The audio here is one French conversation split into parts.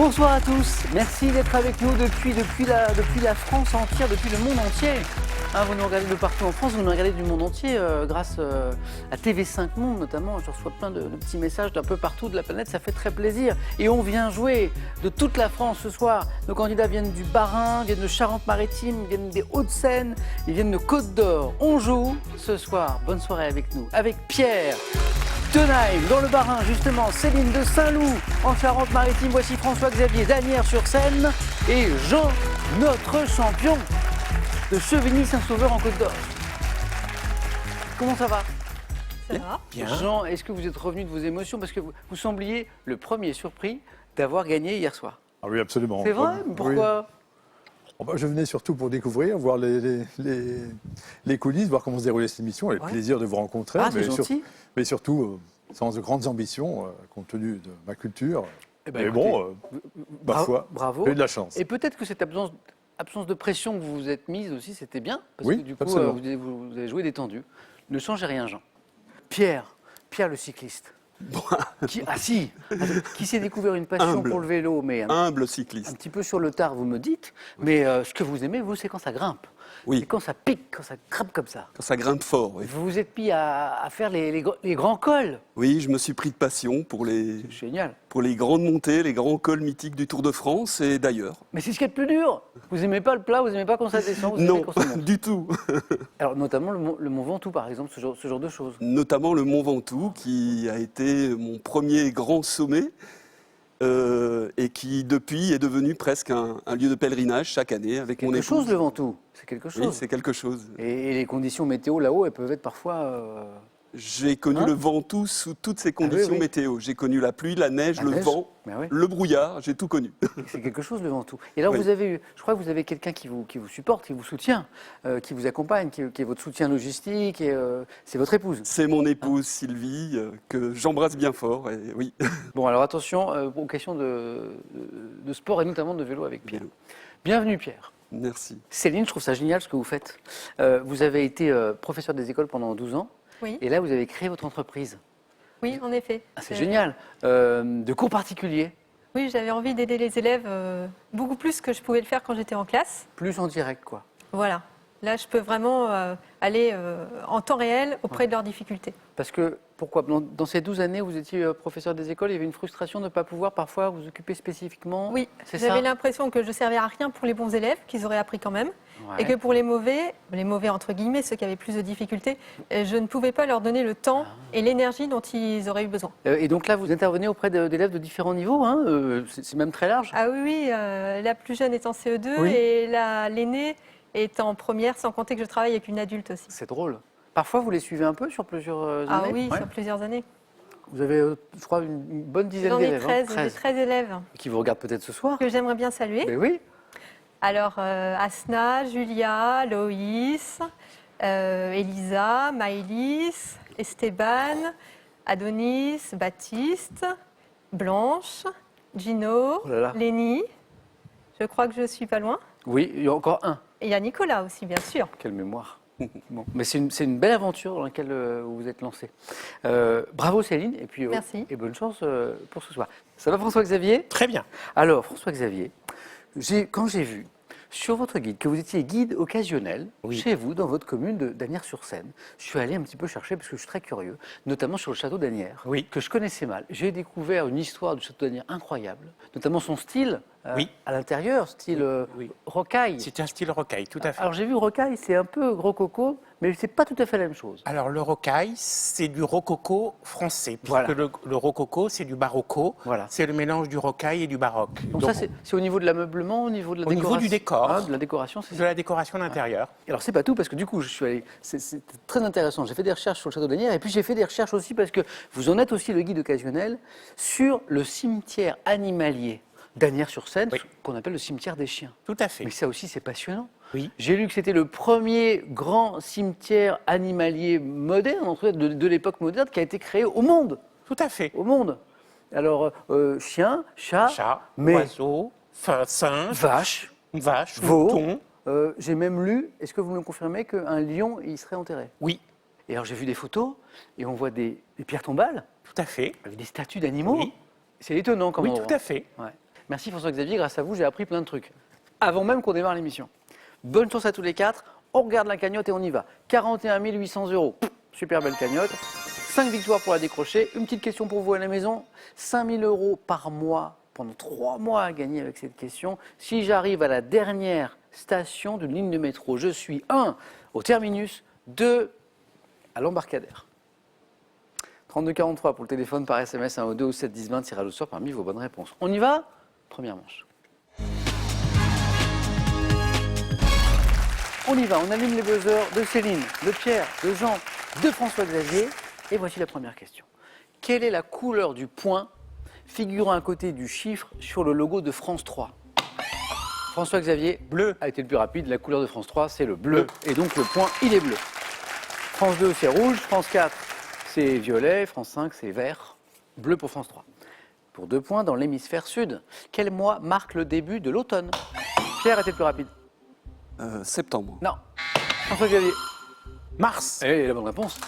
Bonsoir à tous, merci d'être avec nous depuis la France entière, depuis le monde entier. Hein, vous nous regardez de partout en France, vous nous regardez du monde entier grâce à TV5 Monde notamment. Je reçois plein de petits messages d'un peu partout de la planète, ça fait très plaisir. Et on vient jouer de toute la France ce soir. Nos candidats viennent du Bas-Rhin, viennent de Charente-Maritime, viennent des Hauts-de-Seine, ils viennent de Côte d'Or. On joue ce soir, bonne soirée avec nous, avec Pierre Tenheim, dans le Bas-Rhin, justement, Céline de Saint-Loup, en Charente-Maritime, voici François-Xavier d'Asnières-sur-Seine et Jean, notre champion de Chevigny-Saint-Sauveur en Côte d'Or. Comment ça va? Ça va. Bien. Jean, est-ce que vous êtes revenu de vos émotions? Parce que vous sembliez le premier surpris d'avoir gagné hier soir. Ah oui, absolument. C'est vrai? Pourquoi? Oui. Je venais surtout pour découvrir, voir les coulisses, voir comment se déroulait cette émission, et le plaisir de vous rencontrer. Ah, c'est gentil. Mais surtout, sans de grandes ambitions, compte tenu de ma culture. Eh ben, mais écoutez, bon, ma foi, bravo. j'ai eu de la chance. Et peut-être que cette absence de pression que vous vous êtes mise aussi, c'était bien. Parce Oui, que du coup, absolument. vous avez joué détendu. Ne changez rien, Jean. Pierre le cycliste. Qui s'est découvert une passion Humble. pour le vélo, mais Humble un cycliste. petit peu sur le tard, vous me dites. Mais ce que vous aimez, vous, c'est quand ça grimpe. Oui. C'est quand ça pique, quand ça grimpe comme ça. Quand ça grimpe fort, oui. Vous vous êtes mis à faire les grands cols. Oui, je me suis pris de passion pour les Génial. grandes montées, les grands cols mythiques du Tour de France et d'ailleurs. Mais c'est ce qui est le plus dur. Vous aimez pas le plat, vous aimez pas quand ça descend, vous aimez Non, quand ça monte. du tout. Alors notamment le Mont Ventoux, par exemple, ce genre de choses. Notamment le Mont Ventoux, qui a été mon premier grand sommet et qui, depuis, est devenu presque un lieu de pèlerinage chaque année avec mon Quelque épouse. chose le Ventoux, c'est quelque chose. Oui, c'est quelque chose. Et les conditions météo là-haut, elles peuvent être parfois... J'ai connu Hein le Ventoux sous toutes ses conditions oui. météo. J'ai connu la pluie, la neige, le vent, Ben oui. le brouillard, j'ai tout connu. C'est quelque chose le Ventoux. Et alors Oui. je crois que vous avez quelqu'un qui vous supporte, qui vous soutient, qui vous accompagne, qui est votre soutien logistique, et c'est votre épouse. C'est mon épouse Sylvie, que j'embrasse bien fort, et oui. Bon, alors attention aux questions de sport et notamment de vélo avec Pierre. Vélo. Bienvenue Pierre. Merci. Céline, je trouve ça génial ce que vous faites. Vous avez été professeur des écoles pendant 12 ans, Oui, et là vous avez créé votre entreprise. oui, en effet. Ah, c'est génial. De cours particuliers, Oui, j'avais envie d'aider les élèves beaucoup plus que je pouvais le faire quand j'étais en classe. plus en direct quoi. Voilà. Là, je peux vraiment aller en temps réel auprès de leurs difficultés. Parce que, pourquoi dans ces 12 années, vous étiez professeur des écoles, il y avait une frustration de ne pas pouvoir parfois vous occuper spécifiquement. Oui, c'est ça. j'avais l'impression que je servais à rien pour les bons élèves, qu'ils auraient appris quand même, Ouais. et que pour les mauvais entre guillemets, ceux qui avaient plus de difficultés, je ne pouvais pas leur donner le temps et l'énergie dont ils auraient eu besoin. Et donc là, vous intervenez auprès d'élèves de différents niveaux, hein, c'est même très large. Ah oui, oui, la plus jeune est en CE2 Oui. et l'aînée est en première, sans compter que je travaille avec une adulte aussi. C'est drôle. Parfois, vous les suivez un peu sur plusieurs Ah années. oui, Ouais. sur plusieurs années. Vous avez, je crois, une bonne dizaine J'en ai d'élèves. 13, hein, j'ai 13 élèves Qui vous regardent peut-être ce soir. que j'aimerais bien saluer. Mais oui. Alors, Asna, Julia, Loïs, Elisa, Maëlys, Esteban, Adonis, Baptiste, Blanche, Gino, Oh là là. Lénie. Je crois que je suis pas loin. Oui, il y a encore un. Et il y a Nicolas aussi, bien sûr. Quelle mémoire. Bon. Mais c'est une belle aventure dans laquelle vous vous êtes lancé. Bravo Céline, et puis Merci. et bonne chance pour ce soir. Ça va François-Xavier? Très bien. Alors François-Xavier, quand j'ai vu sur votre guide que vous étiez guide occasionnel Oui. chez vous, dans votre commune d'Asnières-sur-Seine, je suis allé un petit peu chercher parce que je suis très curieux, notamment sur le château d'Asnières, Oui. que je connaissais mal. J'ai découvert une histoire du château d'Asnières incroyable, notamment son style Oui. à l'intérieur, style Oui. rocaille. C'est un style rocaille, tout à fait. Alors j'ai vu rocaille, c'est un peu rococo, mais c'est pas tout à fait la même chose. Alors le rocaille, c'est du rococo français, puisque Voilà. le rococo, c'est du barocco. Voilà. C'est le mélange du rocaille et du baroque. Donc ça, c'est au niveau de l'ameublement, au niveau de la Au niveau décoration. du décor. Hein, de la décoration, c'est de ça. la décoration d'intérieur. Et alors c'est pas tout, parce que du coup, je suis allé, c'est très intéressant. J'ai fait des recherches sur le château d'Asnières, et puis j'ai fait des recherches aussi parce que vous en êtes aussi le guide occasionnel sur le cimetière animalier d'Asnières-sur-Seine, Oui. qu'on appelle le cimetière des chiens. Tout à fait. Mais ça aussi, c'est passionnant. Oui. J'ai lu que c'était le premier grand cimetière animalier moderne, en tout cas de l'époque moderne, qui a été créé au monde. Tout à fait. Au monde. Alors, chien, chat, Chat, mais oiseau, singe, vache, vache, veau. mouton. J'ai même lu, est-ce que vous me confirmez, qu'un lion y serait enterré? Oui, Et alors j'ai vu des photos, et on voit des pierres tombales, tout à fait. avec des statues d'animaux. Oui. C'est étonnant comme Oui, endroit. tout à fait. Ouais. Merci François-Xavier, grâce à vous, j'ai appris plein de trucs. Avant même qu'on démarre l'émission. Bonne chance à tous les 4. On regarde la cagnotte et on y va. 41 800 €. Super belle cagnotte. 5 victoires pour la décrocher. Une petite question pour vous à la maison. 5 000 € par mois pendant 3 mois à gagner avec cette question. Si j'arrive à la dernière station d'une ligne de métro, je suis 1 au terminus, 2 à l'embarcadère. 3243 pour le téléphone, par SMS, 1 au 2 ou 7 10 20, tirage au sort parmi vos bonnes réponses. On y va? Première manche. On y va, on allume les buzzers de Céline, de Pierre, de Jean, de François-Xavier. Et voici la première question. Quelle est la couleur du point figurant à côté du chiffre sur le logo de France 3? François-Xavier Bleu. a été le plus rapide. La couleur de France 3, c'est le bleu. Et donc le point, il est bleu. France 2, c'est rouge. France 4, c'est violet. France 5, c'est vert. Bleu pour France 3. Pour 2 points, dans l'hémisphère sud, quel mois marque le début de l'automne? Pierre a été le plus rapide. Septembre. Non. François-Xavier. Mars. Et la bonne réponse.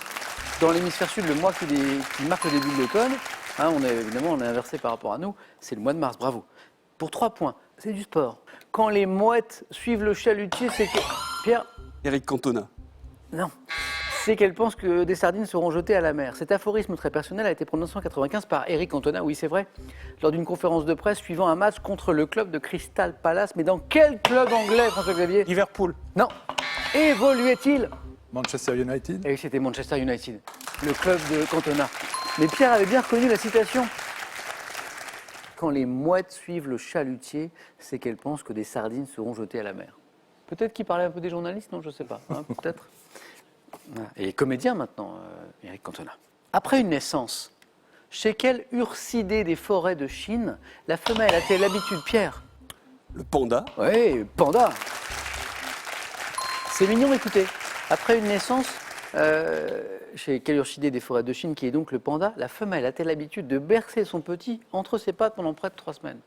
Dans l'hémisphère sud, le mois qui marque le début de l'automne, hein, on est inversé par rapport à nous, c'est le mois de mars, bravo. Pour 3 points, c'est du sport. Quand les mouettes suivent le chalutier, c'est que... Pierre? Éric Cantona. Non. C'est qu'elle pense que des sardines seront jetées à la mer. Cet aphorisme très personnel a été prononcé en 1995 par Éric Cantona, oui c'est vrai, lors d'une conférence de presse suivant un match contre le club de Crystal Palace. Mais dans quel club anglais, François-Xavier? Liverpool. Non. Évoluait-il? Manchester United. Et oui, c'était Manchester United, le club de Cantona. Mais Pierre avait bien reconnu la citation. Quand les mouettes suivent le chalutier, c'est qu'elles pensent que des sardines seront jetées à la mer. Peut-être qu'il parlait un peu des journalistes, non, je ne sais pas, hein, peut-être. Et comédien maintenant, Éric Cantona. Après une naissance, chez quel ursidé des forêts de Chine la femelle a-t-elle l'habitude, Pierre? Le panda. Oui, panda. C'est mignon, écoutez. Après une naissance, chez quel ursidé des forêts de Chine, qui est donc le panda, la femelle a-t-elle l'habitude de bercer son petit entre ses pattes pendant près de 3 semaines?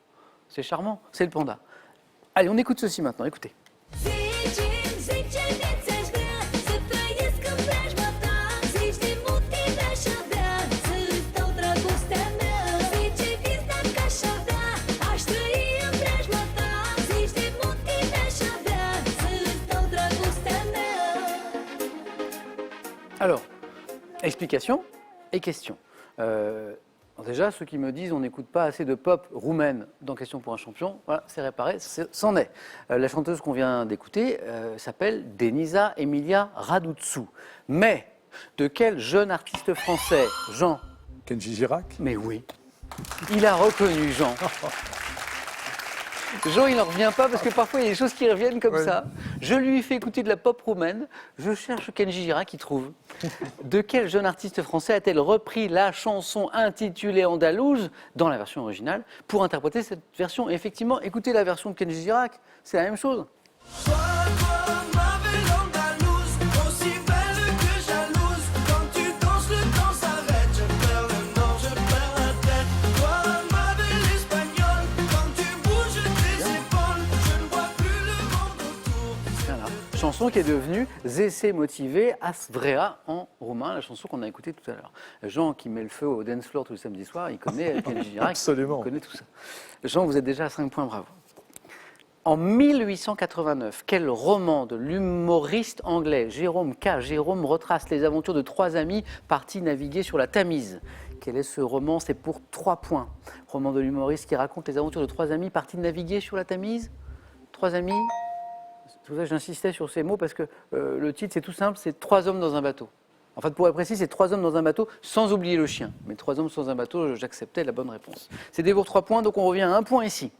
C'est charmant, c'est le panda. Allez, on écoute ceci maintenant, écoutez. Alors, explication et question. Déjà, ceux qui me disent on n'écoute pas assez de pop roumaine dans Question pour un champion, voilà, c'est réparé, c'en est. La chanteuse qu'on vient d'écouter s'appelle Denisa Emilia Raduțu. Mais de quel jeune artiste français, Jean? Kenji Girac. Mais oui, il a reconnu Jean. Jean, il n'en revient pas parce que parfois il y a des choses qui reviennent comme ça. Je lui fais écouter de la pop roumaine. Je cherche Kenji Girac, il trouve. De quel jeune artiste français a-t-elle repris la chanson intitulée Andalouse dans la version originale pour interpréter cette version? Et effectivement, écoutez la version de Kenji Girac, c'est la même chose. Chanson qui est devenue Zese Motivé Asvrea en roumain, la chanson qu'on a écoutée tout à l'heure. Jean qui met le feu au dance floor tous les samedis soirs, il connaît Kenji Girac, Absolument. il connaît tout ça. Jean, vous êtes déjà à 5 points, bravo. En 1889, quel roman de l'humoriste anglais Jérôme retrace les aventures de 3 amis partis naviguer sur la Tamise? Quel est ce roman? C'est pour 3 points. Roman de l'humoriste qui raconte les aventures de 3 amis partis naviguer sur la Tamise. 3 amis. C'est pour ça que j'insistais sur ces mots, parce que le titre, c'est tout simple, c'est 3 hommes dans un bateau. En fait, pour être précis, c'est 3 hommes dans un bateau, sans oublier le chien. Mais 3 hommes sans un bateau, j'acceptais la bonne réponse. C'était pour 3 points, donc on revient à 1 point ici.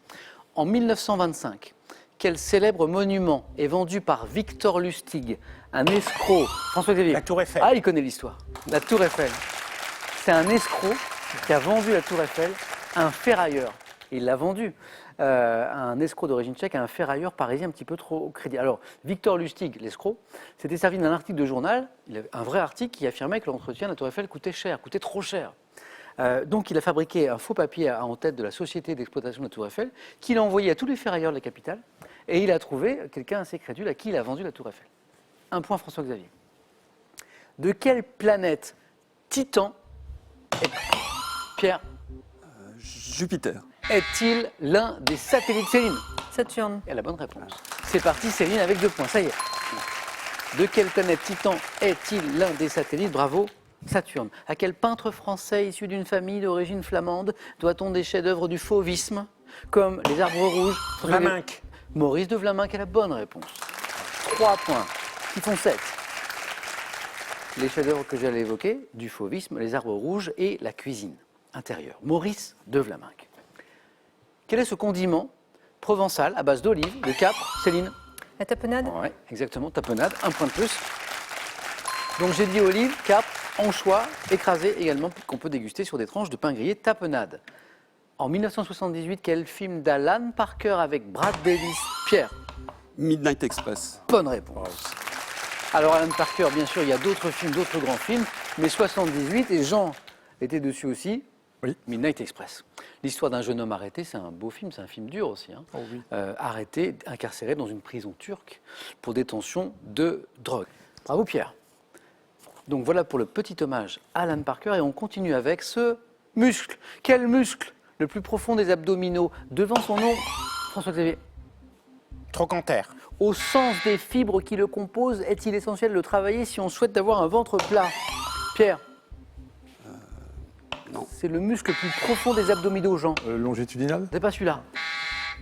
En 1925, quel célèbre monument est vendu par Victor Lustig, un escroc? François-Xavier. La Tour Eiffel. Ah, il connaît l'histoire. La Tour Eiffel. C'est un escroc qui a vendu la Tour Eiffel à un ferrailleur. Il l'a vendu. Un escroc d'origine tchèque à un ferrailleur parisien un petit peu trop au crédit. Alors, Victor Lustig, l'escroc, s'était servi d'un article de journal, un vrai article qui affirmait que l'entretien de la Tour Eiffel coûtait cher, coûtait trop cher. Donc, il a fabriqué un faux papier en tête de la société d'exploitation de la Tour Eiffel, qu'il a envoyé à tous les ferrailleurs de la capitale, et il a trouvé quelqu'un assez crédule à qui il a vendu la Tour Eiffel. 1 point, François-Xavier. De quelle planète Titan est Pierre? Jupiter. est-il l'un des satellites Céline? Saturne. Et la bonne réponse. C'est parti, Céline avec 2 points, ça y est. De quelle planète Titan est-il l'un des satellites? Bravo, Saturne. À quel peintre français issu d'une famille d'origine flamande doit-on des chefs-d'œuvre du fauvisme, comme Les Arbres Rouges? Vlaminck. Maurice de Vlaminck est la bonne réponse. 3 points, qui font 7. Les chefs-d'œuvre que j'allais évoquer, du fauvisme, Les Arbres Rouges et la cuisine intérieure. Maurice de Vlaminck. Quel est ce condiment provençal à base d'olive, de capre, Céline? La tapenade. Oui, exactement, tapenade, 1 point de plus. Donc j'ai dit olive, capre, anchois, écrasé également, qu'on peut déguster sur des tranches de pain grillé, tapenade. En 1978, quel film d'Alan Parker avec Brad Davis? Pierre? Midnight Express. Bonne réponse. Alors Alan Parker, bien sûr, il y a d'autres films, d'autres grands films, mais 78, et Jean était dessus aussi, Oui. Midnight Express. L'histoire d'un jeune homme arrêté, c'est un beau film, c'est un film dur aussi. Hein. Oh oui. Arrêté, incarcéré dans une prison turque pour détention de drogue. Bravo Pierre. Donc voilà pour le petit hommage à Alan Parker, et on continue avec ce muscle. Quel muscle le plus profond des abdominaux? Devant son nom, François-Xavier. Trochanter. Au sens des fibres qui le composent, est-il essentiel de le travailler si on souhaite avoir un ventre plat? Pierre? Non. C'est le muscle le plus profond des abdominaux, Jean. Longitudinal. C'est pas celui-là.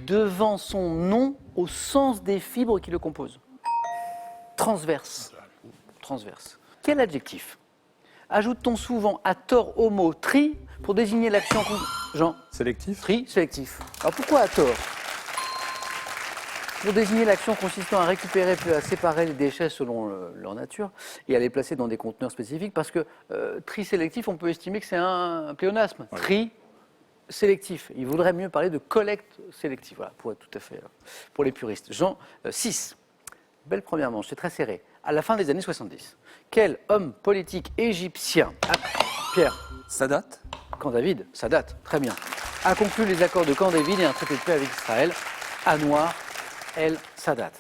Devant son nom, au sens des fibres qui le composent. Transverse. Transverse. Quel adjectif ajoute-t-on souvent à tort au mot tri pour désigner l'action Jean? Sélectif. Tri, sélectif. Alors pourquoi à tort? Pour désigner l'action consistant à récupérer puis à séparer les déchets selon leur nature et à les placer dans des conteneurs spécifiques, parce que tri sélectif, on peut estimer que c'est un pléonasme. Ouais. Tri sélectif. Il vaudrait mieux parler de collecte sélective, voilà, pour être tout à fait pour les puristes. Jean 6. Belle première manche, c'est très serré. À la fin des années 70, quel homme politique égyptien, Pierre? Sadat. Camp David, ça date, très bien, a conclu les accords de Camp David et un traité de paix avec Israël, Anwar el-Sadat.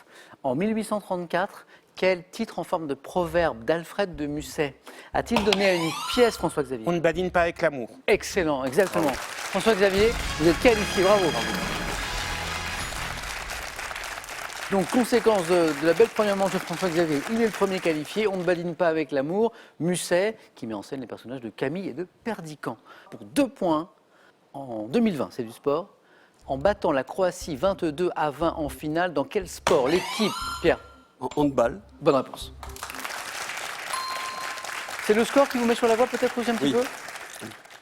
En 1834, quel titre en forme de proverbe d'Alfred de Musset a-t-il donné à une pièce, François-Xavier? On ne badine pas avec l'amour. Excellent, exactement. François-Xavier, vous êtes qualifié, bravo. Donc, conséquence de la belle première manche de François-Xavier, il est le premier qualifié. On ne badine pas avec l'amour. Musset, qui met en scène les personnages de Camille et de Perdican. Pour 2 points, en 2020, c'est du sport. En battant la Croatie 22-20 en finale, dans quel sport l'équipe, Pierre? En handball. Bonne réponse. C'est le score qui vous met sur la voie peut-être aussi un petit Oui. peu?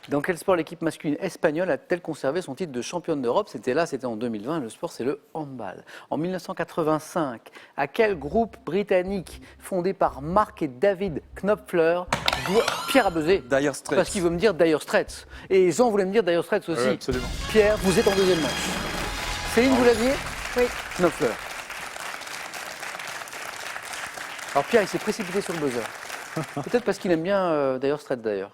Dans quel sport l'équipe masculine espagnole a-t-elle conservé son titre de championne d'Europe? C'était en 2020, le sport c'est le handball. En 1985, à quel groupe britannique fondé par Mark et David Knopfler Pierre a buzzé? Dire Straits. Parce qu'il veut me dire Dire Straits. Et Jean voulait me dire Dire Straits aussi. Absolument. Pierre, vous êtes en deuxième manche. Céline, vous l'aviez? Oui. Knopfler. Alors Pierre, il s'est précipité sur le buzzer. Peut-être parce qu'il aime bien Dire Straits d'ailleurs.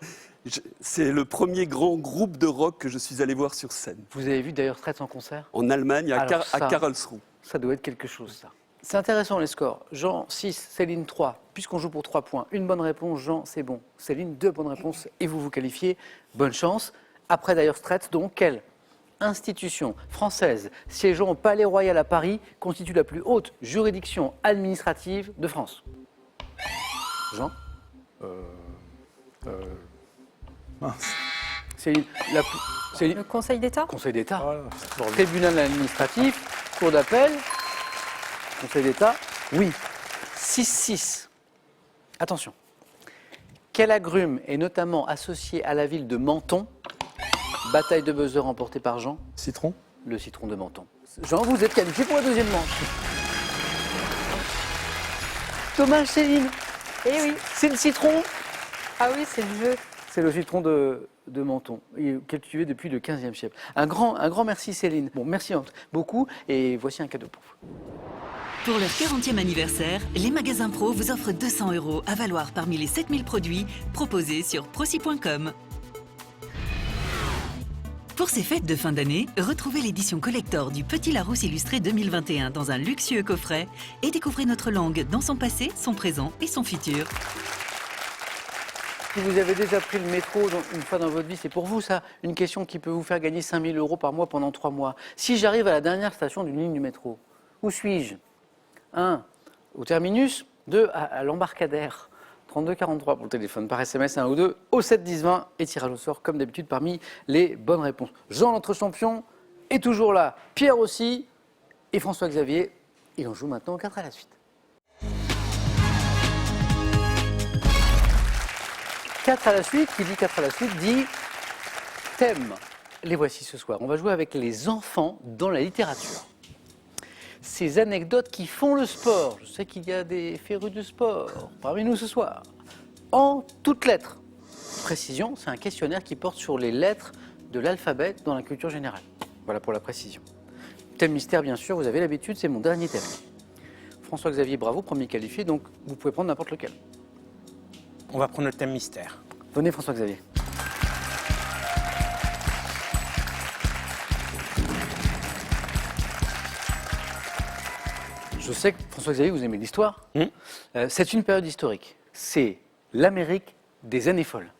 C'est le premier grand groupe de rock que je suis allé voir sur scène. Vous avez vu Dire Straits en concert? En Allemagne, à, Alors ça- à Karlsruhe. Ça doit être quelque chose, ça. C'est intéressant les scores. Jean 6, Céline 3. Puisqu'on joue pour 3 points, une bonne réponse, Jean, c'est bon. Céline, 2 bonnes réponses et vous vous qualifiez. Bonne chance. Après Dire Straits, donc, quelle institution française siégeant au Palais Royal à Paris constitue la plus haute juridiction administrative de France? Jean? Mince. Céline, Céline, Le Conseil d'État. Conseil d'État. Voilà. Tribunal administratif, cour d'appel, Conseil d'État, oui. 6-6. Attention. Quel agrume est notamment associé à la ville de Menton? Bataille de buzzer remportée par Jean, Citron. le citron de Menton. Jean, vous êtes qualifié pour la deuxième manche. Dommage, Céline. Eh oui. C'est le citron. Ah oui, c'est le jeu. C'est le citron de Menton, cultivé depuis le 15e siècle. Un grand merci, Céline. Bon, merci beaucoup. Et voici un cadeau pour vous. Pour leur 40e anniversaire, les magasins Pro vous offrent 200 € à valoir parmi les 7000 produits proposés sur proci.com. Pour ces fêtes de fin d'année, retrouvez l'édition collector du Petit Larousse illustré 2021 dans un luxueux coffret et découvrez notre langue dans son passé, son présent et son futur. Si vous avez déjà pris le métro une fois dans votre vie, c'est pour vous ça. Une question qui peut vous faire gagner 5 000 € par mois pendant 3 mois. Si j'arrive à la dernière station d'une ligne du métro, où suis-je? 1. Au terminus. 2. À l'embarcadère. 3243 pour le téléphone, par SMS 1 ou 2, au 7 10 20 et tirage au sort comme d'habitude parmi les bonnes réponses. Jean, notre champion, est toujours là, Pierre aussi et François-Xavier. Et on joue maintenant 4 à la suite. 4 à la suite, qui dit 4 à la suite dit thème. Les voici ce soir. On va jouer avec les enfants dans la littérature. Ces anecdotes qui font le sport. Je sais qu'il y a des férus de sport parmi nous ce soir. En toutes lettres. Précision, c'est un questionnaire qui porte sur les lettres de l'alphabet dans la culture générale. Voilà pour la précision. Thème mystère, bien sûr, vous avez l'habitude, c'est mon dernier thème. François-Xavier, bravo, premier qualifié, donc vous pouvez prendre n'importe lequel. On va prendre le thème mystère. Venez, François-Xavier. Je sais que François-Xavier, vous aimez l'histoire. C'est une période historique. C'est l'Amérique des années folles.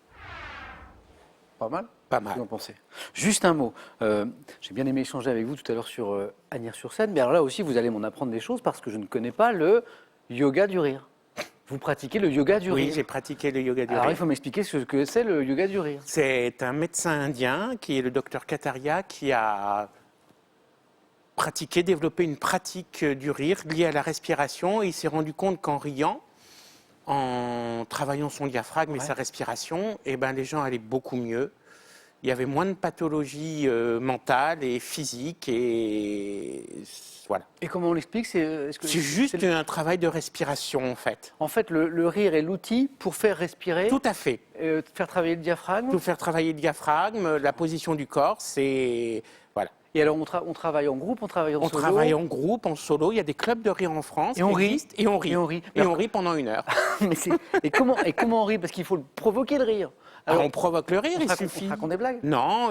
Pas mal? Pas Qu'est-ce que mal. vous en pensez? Juste un mot. J'ai bien aimé échanger avec vous tout à l'heure sur Agnières-sur-Seine. Mais alors là aussi, vous allez m'en apprendre des choses parce que je ne connais pas le yoga du rire. Vous pratiquez le yoga du Oui, rire. j'ai pratiqué le yoga du Alors il rire. faut m'expliquer ce que c'est le yoga du rire. C'est un médecin indien qui est le docteur Kataria qui a développé une pratique du rire liée à la respiration et il s'est rendu compte qu'en riant, en travaillant son diaphragme et sa respiration, eh ben, les gens allaient beaucoup mieux. Il y avait moins de pathologies mentales et physiques et voilà. Et comment on l'explique? C'est juste un travail de respiration en fait. En fait, le rire est l'outil pour faire respirer, Tout à fait. faire travailler le diaphragme. Pour faire travailler le diaphragme, la position du corps, c'est voilà. Et alors, on travaille en groupe, on travaille en On solo. travaille en groupe, en solo. Il y a des clubs de rire en France. Et on qui rit. existent, Et on rit. Et on rit. Et on rit pendant 1 heure. Et comment on rit? Parce qu'il faut provoquer le rire. Alors, on provoque le rire, on il raconte- suffit. on raconte des blagues. Non,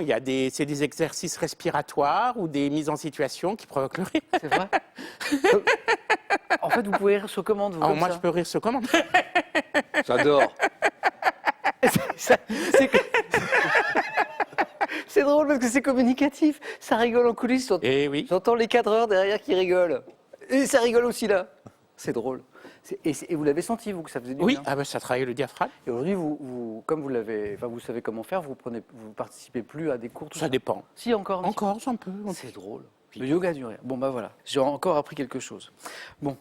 c'est des exercices respiratoires ou des mises en situation qui provoquent le rire. C'est vrai. En fait, vous pouvez rire sur commande. Vous, Alors, comme moi, ça. je peux rire sur commande. J'adore. C'est drôle parce que c'est communicatif. Ça rigole en coulisses. Eh oui. J'entends les cadreurs derrière qui rigolent. Et ça rigole aussi là. C'est drôle. Et vous l'avez senti, vous, que ça faisait du Oui, bien. ah ben, ça travaille le diaphragme. Et aujourd'hui, comme vous savez comment faire, vous participez plus à des cours. Tout Ça dépend. Si, encore un petit Encore, un peu. peu. C'est drôle. Le yoga du rire. Bon, bah voilà. J'ai encore appris quelque chose. Bon.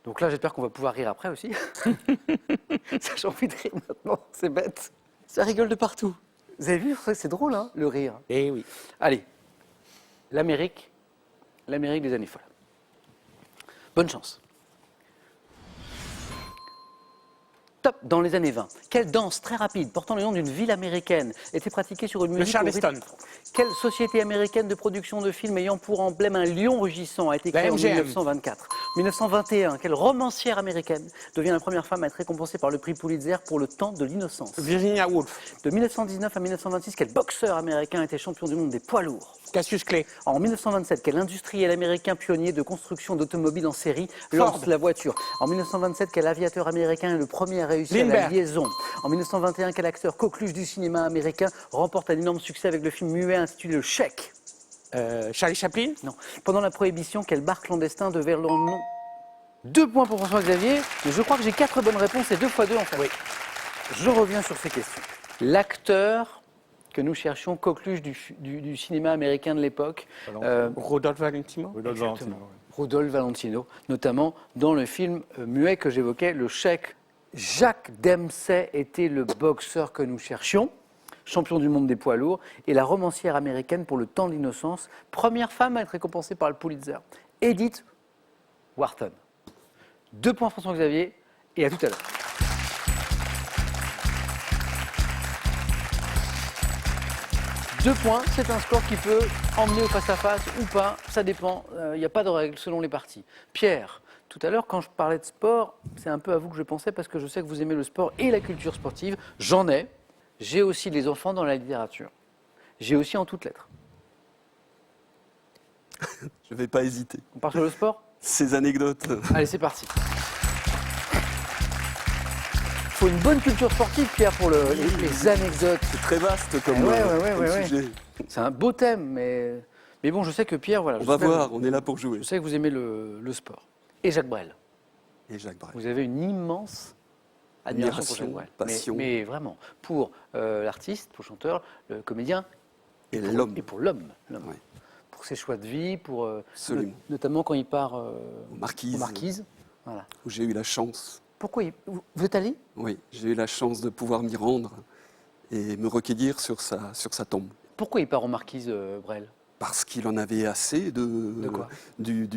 Donc là, j'espère qu'on va pouvoir rire après aussi. Ça, j'ai envie de rire maintenant. C'est bête. Ça rigole de partout. Vous avez vu, c'est drôle, hein, le rire. Eh oui. Allez. L'Amérique des années folles. Bonne chance. Top, dans les années 20. Quelle danse très rapide, portant le nom d'une ville américaine, était pratiquée sur une Le musique au rythme- Charleston. Quelle société américaine de production de films ayant pour emblème un lion rugissant a été La créée en MGM. 1924? 1921, quelle romancière américaine devient la première femme à être récompensée par le prix Pulitzer pour Le Temps de l'innocence? Virginia Woolf. De 1919 à 1926, quel boxeur américain était champion du monde des poids lourds? Cassius Clay. En 1927, quel industriel américain pionnier de construction d'automobiles en série Ford. lance la voiture? En 1927, quel aviateur américain est le premier à réussir la Lindbergh. liaison? En 1921, quel acteur coqueluche du cinéma américain remporte un énorme succès avec le film muet intitulé Le Chèque? Charlie Chaplin. Non. Pendant la Prohibition, quel bar clandestin devait leur nom? 2 points pour François-Xavier, mais je crois que j'ai 4 bonnes réponses et 2 fois 2 en fait. Oui. Je reviens sur ces questions. L'acteur que nous cherchions, coqueluche du cinéma américain de l'époque, Rodolphe Valentino. Rudolph Exactement. Valentino, oui. Rodolphe Valentino, notamment dans le film muet que j'évoquais, Le Chèque. Jacques Dempsey était le boxeur que nous cherchions, champion du monde des poids lourds, et la romancière américaine pour Le Temps de l'innocence, première femme à être récompensée par le Pulitzer, Edith Wharton. 2 points François-Xavier, et à tout à l'heure. Deux points, c'est un score qui peut emmener au face-à-face ou pas, ça dépend, il n'y a pas de règle selon les parties. Pierre, tout à l'heure quand je parlais de sport, c'est un peu à vous que je pensais parce que je sais que vous aimez le sport et la culture sportive, j'en ai. J'ai aussi les enfants dans la littérature. J'ai aussi en toutes lettres. Je ne vais pas hésiter. On part sur le sport? Ces anecdotes. Allez, c'est parti. faut une bonne culture sportive, Pierre, pour les anecdotes. C'est très vaste comme, Ouais. sujet. C'est un beau thème, mais bon, je sais que Pierre, voilà. On va voir, on est là pour jouer. Je sais que vous aimez le sport. Et Jacques Brel. Et Jacques Brel. Vous avez une immense admiration pour Jacques Brel. Passion. Mais vraiment, pour l'artiste, pour le chanteur, le comédien Et l'homme. Et pour l'homme. Ouais. Pour ses choix de vie, pour Absolument. notamment quand il part Aux Marquises, Voilà. où j'ai eu la chance. Pourquoi vous êtes allé? Oui, j'ai eu la chance de pouvoir m'y rendre et me recueillir sur sa tombe. Pourquoi il part aux Marquises, Brel? Parce qu'il en avait assez De quoi? de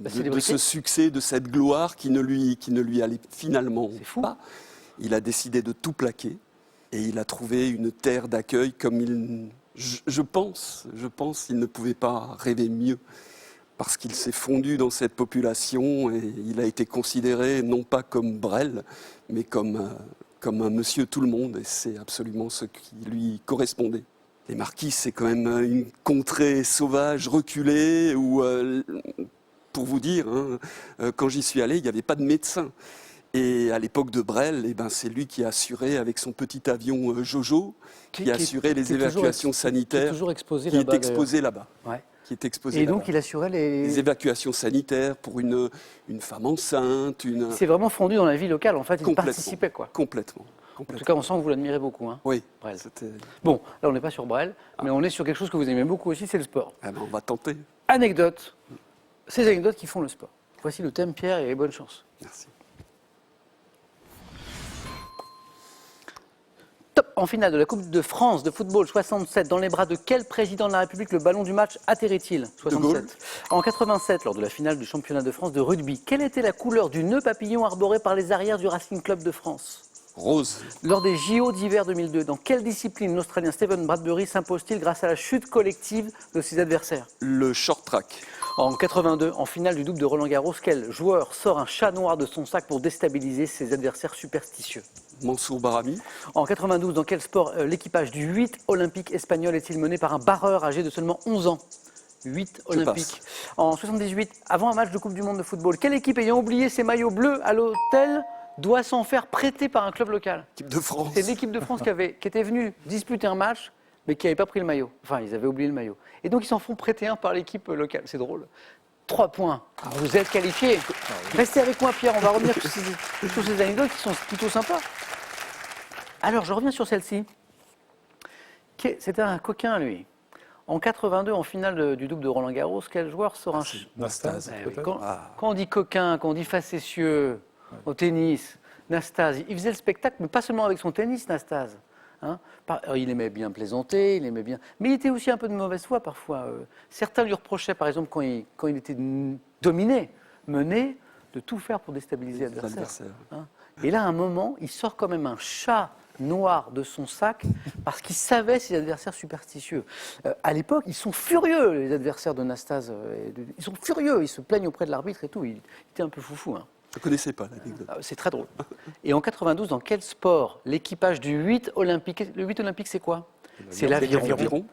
célébrité ce succès, de cette gloire qui ne lui allait finalement C'est fou. pas. Il a décidé de tout plaquer et il a trouvé une terre d'accueil comme je pense, il ne pouvait pas rêver mieux. Parce qu'il s'est fondu dans cette population et il a été considéré non pas comme Brel, mais comme un monsieur tout le monde, et c'est absolument ce qui lui correspondait. Les Marquises, c'est quand même une contrée sauvage, reculée, où, pour vous dire, quand j'y suis allé, il n'y avait pas de médecin. Et à l'époque de Brel, eh ben, c'est lui qui a assuré, avec son petit avion Jojo, qui a assuré les évacuations sanitaires, qui est toujours exposé qui là-bas. est exposé là-bas. Ouais. Qui est exposé Et là-bas. donc il assurait Les évacuations sanitaires pour une femme enceinte, Il s'est vraiment fondu dans la vie locale, en fait, il Complètement. participait, quoi. Complètement. En tout cas, on sent que vous l'admirez beaucoup, hein, Oui. Brel. C'était- Bon, là, on n'est pas sur Brel, mais on est sur quelque chose que vous aimez beaucoup aussi, c'est le sport. Ah ben, on va tenter. Anecdotes. Ces anecdotes qui font le sport. Voici le thème, Pierre, et bonne chance. Merci. Top. En finale de la Coupe de France de football 67, dans les bras de quel président de la République le ballon du match atterrit-il? 67. En 87, lors de la finale du championnat de France de rugby, quelle était la couleur du nœud papillon arboré par les arrières du Racing Club de France? Rose, Lors des JO d'hiver 2002, dans quelle discipline l'Australien Stephen Bradbury s'impose-t-il grâce à la chute collective de ses adversaires? le short track, En 82, en finale du double de Roland-Garros, quel joueur sort un chat noir de son sac pour déstabiliser ses adversaires superstitieux? Mansour Barami, En 92, dans quel sport l'équipage du 8 olympique espagnol est-il mené par un barreur âgé de seulement 11 ans? 8 Je olympiques. En 78, avant un match de Coupe du Monde de football, quelle équipe ayant oublié ses maillots bleus à l'hôtel doit s'en faire prêter par un club local? équipe de France. C'est l'équipe de France qui était venue disputer un match, mais qui n'avait pas pris le maillot. Enfin, ils avaient oublié le maillot. Et donc, ils s'en font prêter un par l'équipe locale. C'est drôle. 3 points. Vous êtes qualifiés. Restez avec moi, Pierre. On va revenir sur ces anecdotes qui sont plutôt sympas. Alors, je reviens sur celle-ci. C'était un coquin, lui. En 82, en finale du double de Roland-Garros, quel joueur sort un... Nastase, Eh oui, peut-être. quand on dit coquin, quand on dit facétieux au tennis, Nastase, il faisait le spectacle, mais pas seulement avec son tennis, Nastase. Hein. Il aimait bien plaisanter, il aimait bien, mais il était aussi un peu de mauvaise foi parfois. Certains lui reprochaient, par exemple, quand il était dominé, mené, de tout faire pour déstabiliser l'adversaire. L'adversaire. Hein. Et là, à un moment, il sort quand même un chat noir de son sac parce qu'il savait ses adversaires superstitieux. À l'époque, ils sont furieux, les adversaires de Nastase. Ils sont furieux, ils se plaignent auprès de l'arbitre et tout. Il était un peu foufou. Hein. Je ne connaissais pas l'anecdote. C'est très drôle. Et en 92, dans quel sport l'équipage du 8 olympique, le 8 olympique, c'est quoi? C'est l'aviron. L'aviron.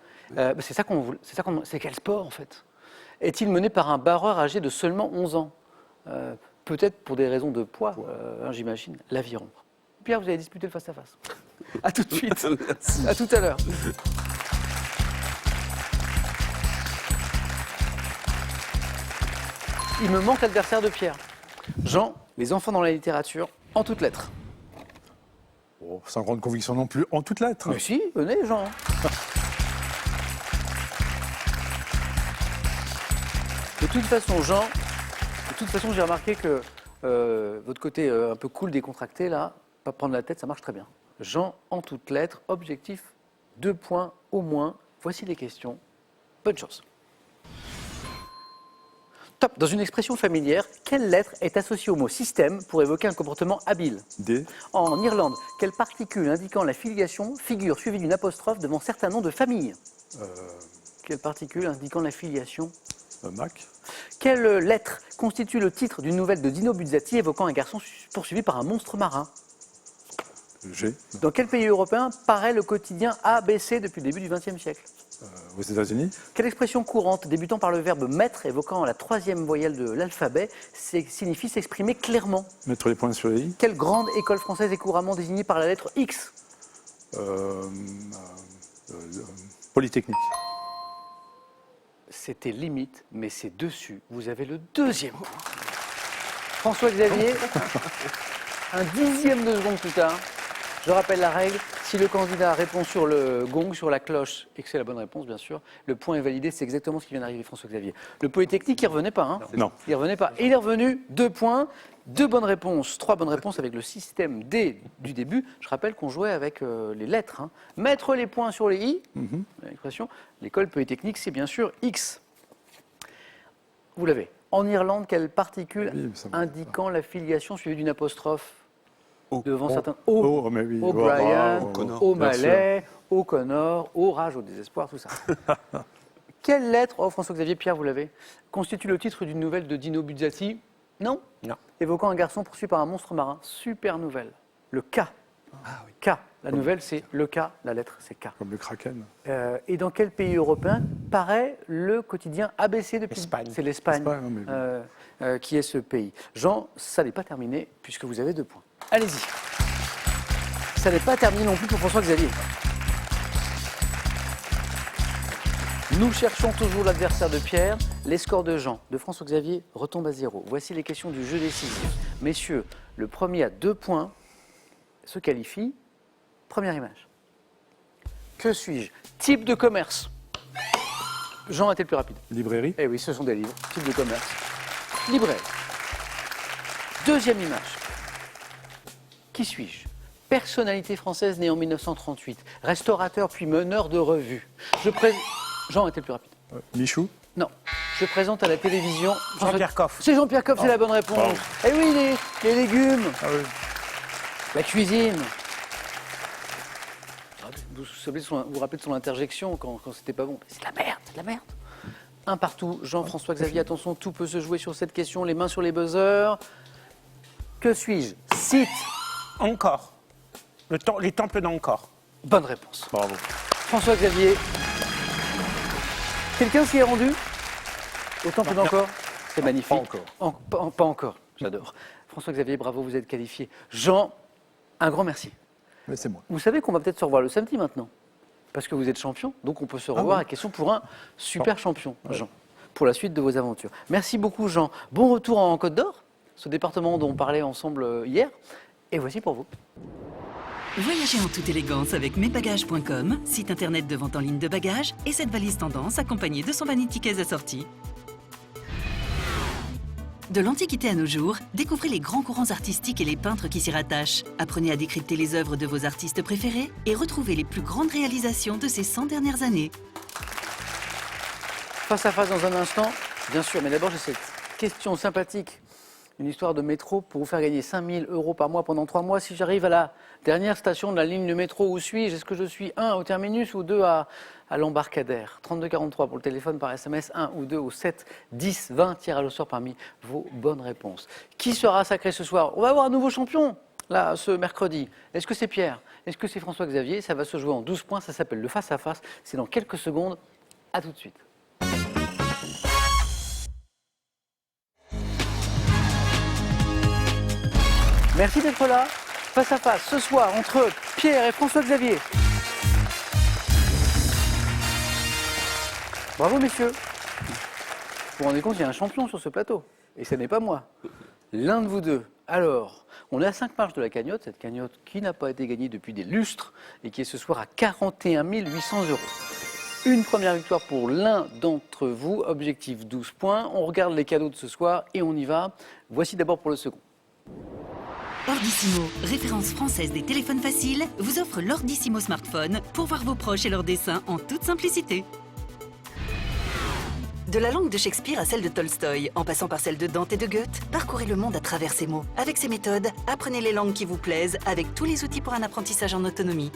C'est quel sport, en fait? Est-il mené par un barreur âgé de seulement 11 ans? Peut-être pour des raisons de poids, j'imagine. L'aviron. Pierre, vous allez disputer le face-à-face. À tout de suite. Merci. À tout à l'heure. Il me manque l'adversaire de Pierre. Jean, les enfants dans la littérature, en toutes lettres. Oh, sans grande conviction non plus, en toutes lettres. Mais si, venez, Jean. De toute façon, Jean, j'ai remarqué que votre côté un peu cool, décontracté, là, pas prendre la tête, ça marche très bien. Jean, en toutes lettres, objectif, 2 points au moins. Voici les questions. Bonne chance. Top. Dans une expression familière, quelle lettre est associée au mot système pour évoquer un comportement habile? D. En Irlande, quelle particule indiquant la filiation figure suivie d'une apostrophe devant certains noms de famille? Quelle particule indiquant la filiation? Mac. Quelle lettre constitue le titre d'une nouvelle de Dino Buzzati évoquant un garçon poursuivi par un monstre marin? G. Dans quel pays européen paraît le quotidien ABC depuis le début du XXe siècle? Aux États-Unis. Quelle expression courante, débutant par le verbe mettre, évoquant la troisième voyelle de l'alphabet, signifie s'exprimer clairement? Mettre les points sur les i. Quelle grande école française est couramment désignée par la lettre X? Polytechnique. C'était limite, mais c'est dessus. Vous avez le deuxième point. François-Xavier, un dixième de seconde plus tard. Je rappelle la règle, si le candidat répond sur le gong, sur la cloche, et que c'est la bonne réponse, bien sûr, le point est validé, c'est exactement ce qui vient d'arriver, François-Xavier. Le Polytechnique, il ne revenait pas, hein? Non. Il ne revenait pas. Et il est revenu, 2 points, 2 bonnes réponses, 3 bonnes réponses avec le système D du début. Je rappelle qu'on jouait avec les lettres, hein. Mettre les points sur les I, l'expression, l'école Polytechnique, c'est bien sûr X. Vous l'avez. En Irlande, quelle particule Oui, ça va. indiquant la filiation suivie d'une apostrophe O. devant certains Oh, mais oui. O'Brien, O'Connor. O'Malley, O'Connor, Orage au désespoir, tout ça. Quelle lettre, oh François-Xavier, Pierre, vous l'avez, constitue le titre d'une nouvelle de Dino Buzzati? Non. Non. Évoquant un garçon poursuivi par un monstre marin. Super nouvelle. Le K. K. La nouvelle, c'est le K, la lettre, c'est K. Comme le Kraken. Et dans quel pays européen paraît le quotidien ABC depuis? L'Espagne. C'est l'Espagne L'Espagne, non, mais oui. qui est ce pays. Jean, ça n'est pas terminé puisque vous avez 2 points. Allez-y. Ça n'est pas terminé non plus pour François-Xavier. Nous cherchons toujours l'adversaire de Pierre. Les scores de Jean, de François-Xavier retombent à 0. Voici les questions du jeu décisif. Messieurs, le premier à 2 points se qualifie. Première image. Que suis-je? Type de commerce. Jean a été le plus rapide. Librairie. Eh oui, ce sont des livres. Type de commerce. Libraire. Deuxième image. Qui suis-je? Personnalité française née en 1938. Restaurateur puis meneur de revue. Jean a été le plus rapide. Michou. Non. Je présente à la télévision... Jean-Pierre Coff. C'est Jean-Pierre Coff, c'est la bonne réponse. Bravo. Eh oui, les légumes, Ah oui. la cuisine. Vous vous rappelez de son interjection quand c'était pas bon? C'est de la merde, c'est de la merde. Un partout. Jean-François Xavier, attention, tout peut se jouer sur cette question. Les mains sur les buzzers. Que suis-je? Site. Encore. Les temples d'Angkor. Bonne réponse. Bravo. François Xavier. Quelqu'un s'y est rendu? Au temple d'Angkor? C'est magnifique. Pas encore. Pas encore. J'adore. François Xavier, bravo, vous êtes qualifié. Jean, un grand merci. Mais c'est moi. Vous savez qu'on va peut-être se revoir le samedi maintenant, parce que vous êtes champion, donc on peut se revoir à question pour un super champion, Jean, pour la suite de vos aventures. Merci beaucoup, Jean. Bon retour en Côte d'Or, ce département dont on parlait ensemble hier, et voici pour vous. Voyagez en toute élégance avec mesbagages.com, site internet de vente en ligne de bagages, et cette valise tendance accompagnée de son vanity case assorti. De l'Antiquité à nos jours, découvrez les grands courants artistiques et les peintres qui s'y rattachent. Apprenez à décrypter les œuvres de vos artistes préférés et retrouvez les plus grandes réalisations de ces 100 dernières années. Face à face dans un instant, bien sûr, mais d'abord j'ai cette question sympathique. Une histoire de métro pour vous faire gagner 5 000 € par mois pendant 3 mois. Si j'arrive à la dernière station de la ligne de métro, où suis-je? Est-ce que je suis 1 au terminus ou 2 à l'embarcadère? 3243 pour le téléphone par SMS, 1 ou 2 au 7 10 20, tirage au sort parmi vos bonnes réponses. Qui sera sacré ce soir? On va avoir un nouveau champion, là, ce mercredi. Est-ce que c'est Pierre? Est-ce que c'est François-Xavier? Ça va se jouer en 12 points, ça s'appelle le face-à-face. C'est dans quelques secondes. À tout de suite. Merci d'être là. Face à face ce soir entre Pierre et François-Xavier. Bravo messieurs. Vous vous rendez compte, il y a un champion sur ce plateau. Et ce n'est pas moi. L'un de vous deux. Alors, on est à 5 marches de la cagnotte. Cette cagnotte qui n'a pas été gagnée depuis des lustres et qui est ce soir à 41 800 €. Une première victoire pour l'un d'entre vous. Objectif 12 points. On regarde les cadeaux de ce soir et on y va. Voici d'abord pour le second. Ordissimo, référence française des téléphones faciles, vous offre l'Ordissimo smartphone pour voir vos proches et leurs dessins en toute simplicité. De la langue de Shakespeare à celle de Tolstoï, en passant par celle de Dante et de Goethe, parcourez le monde à travers ces mots. Avec ces méthodes, apprenez les langues qui vous plaisent avec tous les outils pour un apprentissage en autonomie.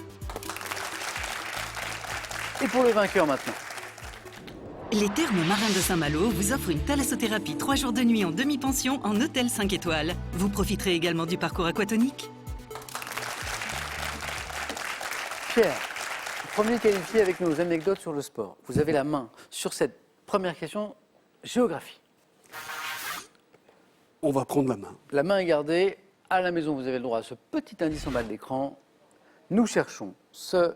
Et pour le vainqueur maintenant. Les Thermes Marins de Saint-Malo vous offrent une thalassothérapie 3 jours de nuit en demi-pension en hôtel 5 étoiles. Vous profiterez également du parcours aquatonique. Pierre, Premier qualifié avec nos anecdotes sur le sport. Vous avez la main sur cette première question, géographie. On va prendre la main. La main est gardée. À la maison, vous avez le droit à ce petit indice en bas de l'écran. Nous cherchons ce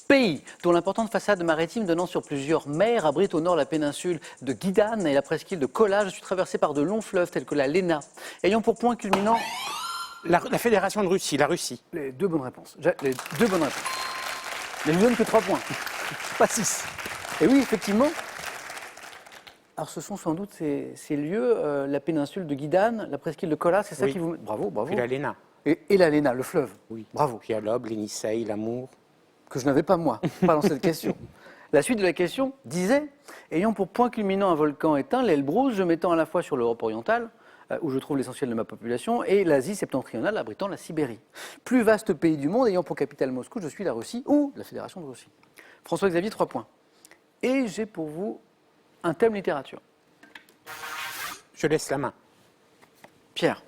pays dont l'importante façade maritime donnant sur plusieurs mers abrite au nord la péninsule de Guidane et la presqu'île de Kola. Je suis traversé par de longs fleuves tels que la Lena, ayant pour point culminant La Fédération de Russie, la Russie. les deux bonnes réponses. Les deux bonnes réponses. Mais je ne donne que 3 points, pas 6. Et oui, effectivement. Alors ce sont sans doute ces lieux, la péninsule de Guidane, la presqu'île de Kola, c'est ça Oui. qui vous... Bravo, bravo. Puis la Léna. Et la Lena, le fleuve. Oui. Bravo. Puis à l'Aube, l'Énisseil, l'Amour. Que je n'avais pas moi, pas dans cette question. La suite de la question disait, ayant pour point culminant un volcan éteint, l'Elbrus, je m'étends à la fois sur l'Europe orientale, où je trouve l'essentiel de ma population, et l'Asie septentrionale abritant la Sibérie. Plus vaste pays du monde, ayant pour capitale Moscou, je suis la Russie ou la Fédération de Russie. François-Xavier, 3 points. Et j'ai pour vous un thème littérature. Je laisse la main. Pierre.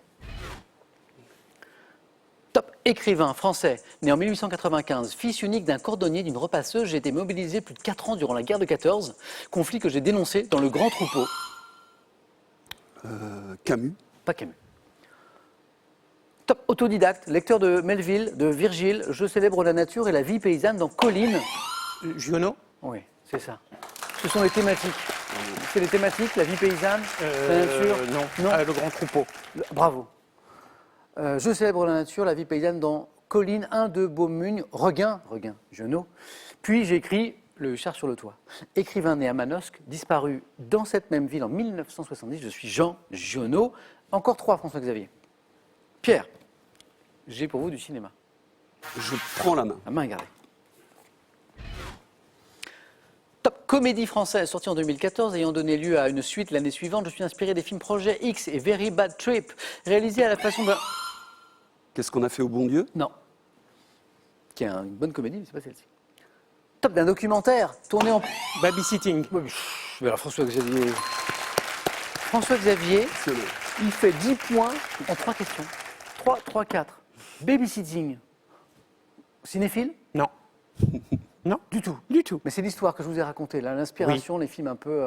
Top. Écrivain français, né en 1895, fils unique d'un cordonnier, d'une repasseuse, j'ai été mobilisé plus de 4 ans durant la guerre de 14, conflit que j'ai dénoncé dans Le Grand Troupeau. Camus. Pas Camus. Top. Autodidacte, lecteur de Melville, de Virgile, je célèbre la nature et la vie paysanne dans Colline. Giono. Oui, c'est ça. Ce sont les thématiques. C'est les thématiques, la vie paysanne, la nature. Non, Le Grand Troupeau. Bravo. Je célèbre la nature, la vie paysanne dans Colline 1 de Beaumugne, Regain, Giono. Puis j'ai écrit Le Huchard sur le toit. Écrivain né à Manosque, disparu dans cette même ville en 1970, je suis Jean Giono. Encore 3, François-Xavier. Pierre, j'ai pour vous du cinéma. Je prends la main. La main est gardée. Top. Comédie française sortie en 2014, ayant donné lieu à une suite l'année suivante. Je suis inspiré des films Projet X et Very Bad Trip, réalisés à la façon d'un... Qu'est-ce qu'on a fait au bon Dieu? Non. Qui est une bonne comédie, mais c'est pas celle-ci. Top. D'un documentaire tourné en... Babysitting. Mais alors François-Xavier... François-Xavier, il fait 10 points en 3 questions. 3, 4. Babysitting. Cinéphile? Non. Non, Du tout. du tout. Mais c'est l'histoire que je vous ai racontée, là, l'inspiration, les films un peu...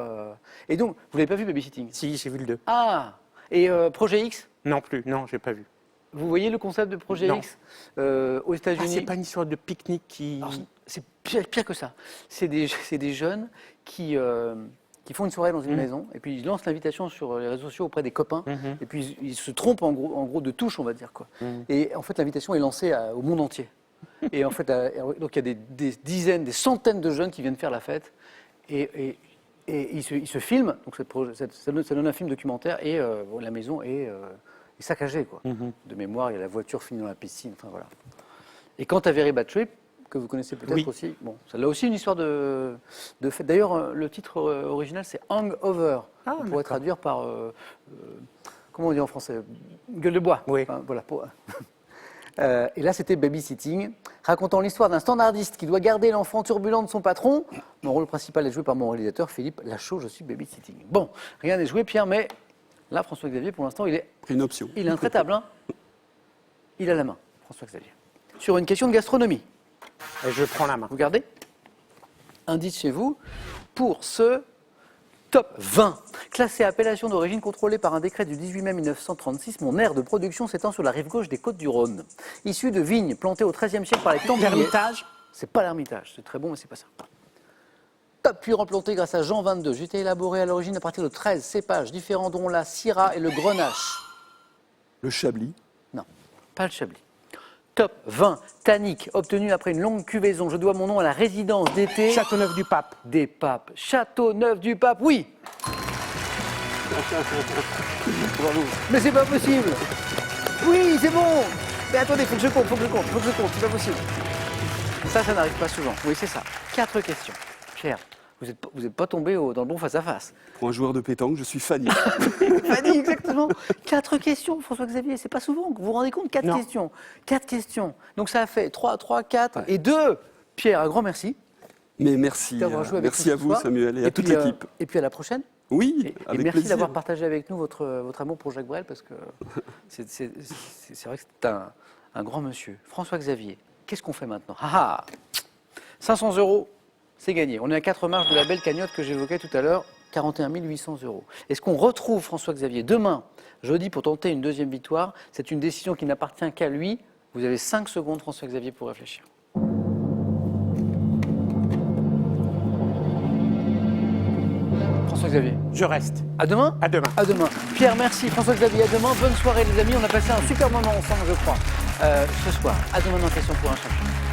Et donc, vous l'avez pas vu, Babysitting? Si, j'ai vu le 2. Ah. Et Projet X? Non plus, non, j'ai pas vu. Vous voyez le concept de Projet Non. X aux Ah, États-Unis? c'est pas une histoire de pique-nique qui... Alors, c'est pire que ça. C'est des jeunes qui font une soirée dans une maison, et puis ils lancent l'invitation sur les réseaux sociaux auprès des copains, et puis ils se trompent en gros de touche, on va dire, quoi. Et en fait, l'invitation est lancée au monde entier. Et en fait, donc il y a des dizaines, des centaines de jeunes qui viennent faire la fête, et ils se filment, donc ça donne un film documentaire, et la maison est saccagée, quoi. De mémoire, il y a la voiture finie dans la piscine, enfin voilà. Et quant à Very Bad Trip, que vous connaissez peut-être Oui. aussi, bon, ça a aussi une histoire de fête. D'ailleurs, le titre original, c'est Hangover. Ah, On pourrait d'accord. traduire par, comment on dit en français, gueule de bois. Oui. Enfin, voilà, et là, c'était Babysitting, racontant l'histoire d'un standardiste qui doit garder l'enfant turbulent de son patron. Mon rôle principal est joué par mon réalisateur, Philippe Lachaud, je suis Babysitting. Bon, rien n'est joué, Pierre, mais là, François-Xavier, pour l'instant, il est Une option. intraitable. Hein. Il a la main, François-Xavier. Sur une question de gastronomie. Et je prends la main. Vous gardez? Indice chez vous pour ce top 20. Classé appellation d'origine contrôlée par un décret du 18 mai 1936, mon aire de production s'étend sur la rive gauche des côtes du Rhône. Issu de vignes plantées au XIIIe siècle par les Templiers. L'Ermitage. C'est pas l'Ermitage, c'est très bon, mais c'est pas ça. Top, puis replanté grâce à Jean 22. J'ai été élaboré à l'origine à partir de 13 cépages différents, dont la Syrah et le Grenache. Le Chablis. Non, pas le Chablis. Top 20, tannique, obtenu après une longue cuvaison. Je dois mon nom à la résidence d'été Châteauneuf-du-Pape. des Papes. Châteauneuf-du-Pape, oui. Bravo. Mais c'est pas possible. Oui, c'est bon. Mais attendez, faut que je compte, c'est pas possible. Ça n'arrive pas souvent. Oui, c'est ça. 4 questions. Pierre, vous êtes pas tombé dans le bon face-à-face. Pour un joueur de pétanque, je suis Fanny. Fanny, exactement. 4 questions, François-Xavier, c'est pas souvent. Vous vous rendez compte? 4 Non. questions. 4 questions. Donc ça a fait 3, 4 et 2. Pierre, un grand merci Mais merci, d'avoir joué avec merci nous à ce vous, soir. Samuel, et à toute puis, l'équipe. Et puis à la prochaine. Oui, Et avec merci plaisir. d'avoir partagé avec nous votre amour pour Jacques Brel, parce que c'est vrai que c'est un grand monsieur. François-Xavier, qu'est-ce qu'on fait maintenant? 500 €, c'est gagné. On est à 4 marches de la belle cagnotte que j'évoquais tout à l'heure, 41 800 €. Est-ce qu'on retrouve François-Xavier demain, jeudi, pour tenter une deuxième victoire? C'est une décision qui n'appartient qu'à lui. Vous avez 5 secondes, François-Xavier, pour réfléchir. François-Xavier. Je reste. À demain? À demain. À demain. Pierre, merci. François-Xavier, à demain. Bonne soirée, les amis. On a passé un super moment ensemble, je crois, ce soir. À demain dans Question pour un champion.